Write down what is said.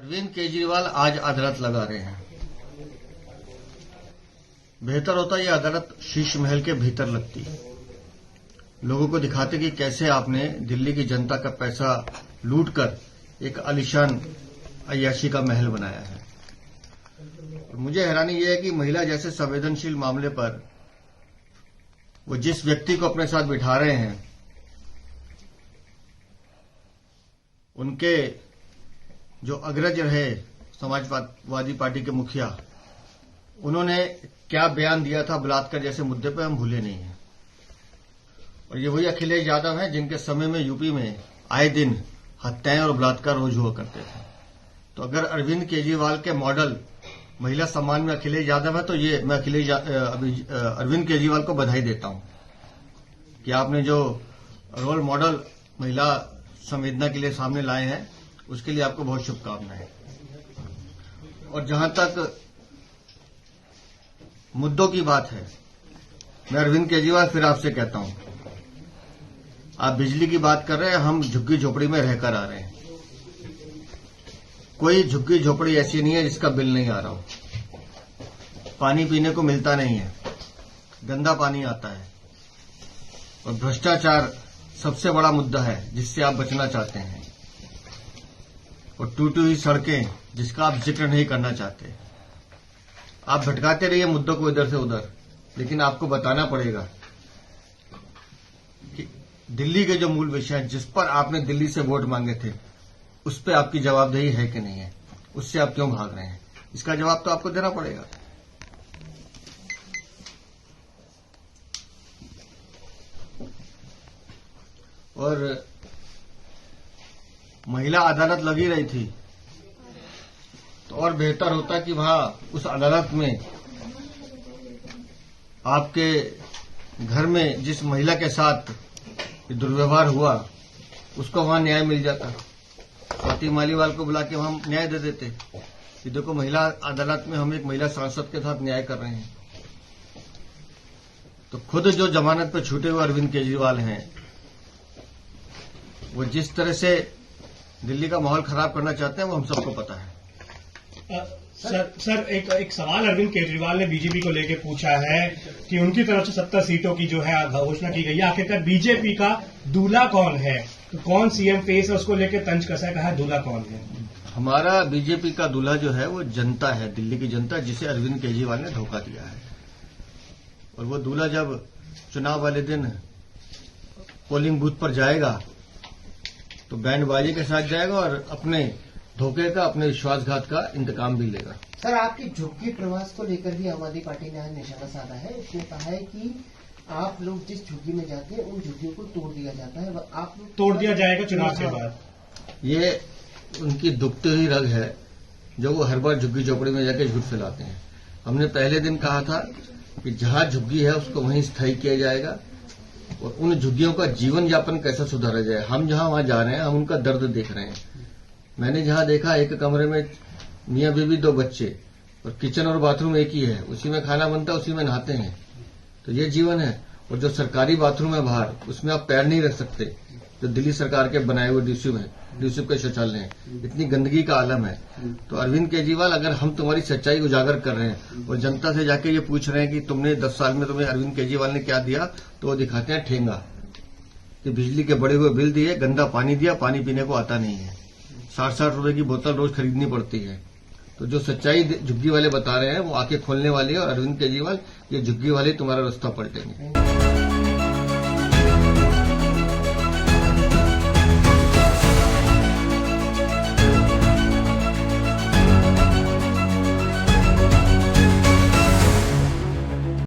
अरविंद केजरीवाल आज अदालत लगा रहे हैं। बेहतर होता ये अदालत शीश महल के भीतर लगती, लोगों को दिखाते कि कैसे आपने दिल्ली की जनता का पैसा लूटकर एक आलीशान अय्याशी का महल बनाया है। मुझे हैरानी यह है कि महिला जैसे संवेदनशील मामले पर वो जिस व्यक्ति को अपने साथ बिठा रहे हैं, उनके जो अग्रज रहे समाजवादी पार्टी के मुखिया, उन्होंने क्या बयान दिया था बलात्कार जैसे मुद्दे पर, हम भूले नहीं हैं। और ये वही अखिलेश यादव हैं जिनके समय में यूपी में आए दिन हत्याएं और बलात्कार रोज हुआ करते थे। तो अगर अरविंद केजरीवाल के मॉडल महिला सम्मान में अखिलेश यादव है, तो ये मैं अरविंद केजरीवाल को बधाई देता हूं कि आपने जो रोल मॉडल महिला संवेदना के लिए सामने लाए हैं, उसके लिए आपको बहुत शुभकामनाएं। और जहां तक मुद्दों की बात है, मैं अरविंद केजरीवाल फिर आपसे कहता हूं, आप बिजली की बात कर रहे हैं, हम झुग्गी झोपड़ी में रहकर आ रहे हैं। कोई झुग्गी झोपड़ी ऐसी नहीं है जिसका बिल नहीं आ रहा हो। पानी पीने को मिलता नहीं है, गंदा पानी आता है, और भ्रष्टाचार सबसे बड़ा मुद्दा है जिससे आप बचना चाहते हैं, और टूटी हुई सड़कें जिसका आप जिक्र नहीं करना चाहते। आप भटकाते रहिए मुद्दों को इधर से उधर, लेकिन आपको बताना पड़ेगा कि दिल्ली के जो मूल विषय हैं, जिस पर आपने दिल्ली से वोट मांगे थे, उस पर आपकी जवाबदेही है कि नहीं है, उससे आप क्यों भाग रहे हैं, इसका जवाब तो आपको देना पड़ेगा। और महिला अदालत लगी रही थी, तो और बेहतर होता कि वहां उस अदालत में आपके घर में जिस महिला के साथ दुर्व्यवहार हुआ, उसको वहां न्याय मिल जाता। स्वाति मालीवाल को बुला के हम न्याय दे देते कि देखो, महिला अदालत में हम एक महिला सांसद के साथ न्याय कर रहे हैं। तो खुद जो जमानत पर छूटे हुए अरविंद केजरीवाल हैं, वो जिस तरह से दिल्ली का माहौल खराब करना चाहते हैं, वो हम सबको पता है। सर एक सवाल अरविंद केजरीवाल ने बीजेपी को लेकर पूछा है कि उनकी तरफ से 70 सीटों की जो है घोषणा की गई है, आखिरकार बीजेपी का दूल्हा कौन है, तो कौन सीएम फेस है, उसको लेकर तंज कसा है, कहा दूल्हा कौन है? हमारा बीजेपी का दूल्हा जो है वो जनता है, दिल्ली की जनता, जिसे अरविंद केजरीवाल ने धोखा दिया है। और वो दूल्हा जब चुनाव वाले दिन पोलिंग बूथ पर जाएगा तो बैंडबाजी के साथ जाएगा और अपने धोखे का, अपने विश्वासघात का इंतकाम भी लेगा। सर, आपकी झुग्गी प्रवास को लेकर भी आम आदमी पार्टी ने आज निशाना साधा है। उसने कहा है कि आप लोग जिस झुग्गी में जाते हैं, उन झुग्गियों को तोड़ दिया जाता है, आप लोग तोड़ दिया जाएगा चुनाव के बाद। ये उनकी दुखती हुई रग है जो वो हर बार झुग्गी झोपड़ी में जाकर झूठ फैलाते हैं। हमने पहले दिन कहा था कि जहां झुग्गी है उसको वहीं स्थायी किया जाएगा, और उन झुग्गियों का जीवन यापन कैसे सुधारा जाए। हम जहां वहां जा रहे हैं, हम उनका दर्द देख रहे हैं। मैंने जहां देखा, एक कमरे में मियां बीवी, 2 बच्चे, और किचन और बाथरूम एक ही है, उसी में खाना बनता है, उसी में नहाते हैं। तो ये जीवन है। और जो सरकारी बाथरूम है बाहर, उसमें आप पैर नहीं रख सकते, जो दिल्ली सरकार के बनाए हुए ड्यूसिव के शौचालय हैं। इतनी गंदगी का आलम है। तो अरविंद केजरीवाल, अगर हम तुम्हारी सच्चाई उजागर कर रहे हैं और जनता से जाके ये पूछ रहे हैं कि तुमने 10 साल में तुम्हें अरविंद केजरीवाल ने क्या दिया, तो वो दिखाते हैं ठेंगा कि बिजली के बढ़े हुए बिल दिए, गंदा पानी दिया, पानी पीने को आता नहीं है, 60-60 रुपए की बोतल रोज खरीदनी पड़ती है। तो जो सच्चाई झुग्गी वाले बता रहे हैं, वो आंखें खोलने वाली है, और अरविंद केजरीवाल, ये झुग्गी वाले तुम्हारा रास्ता पलटेंगे।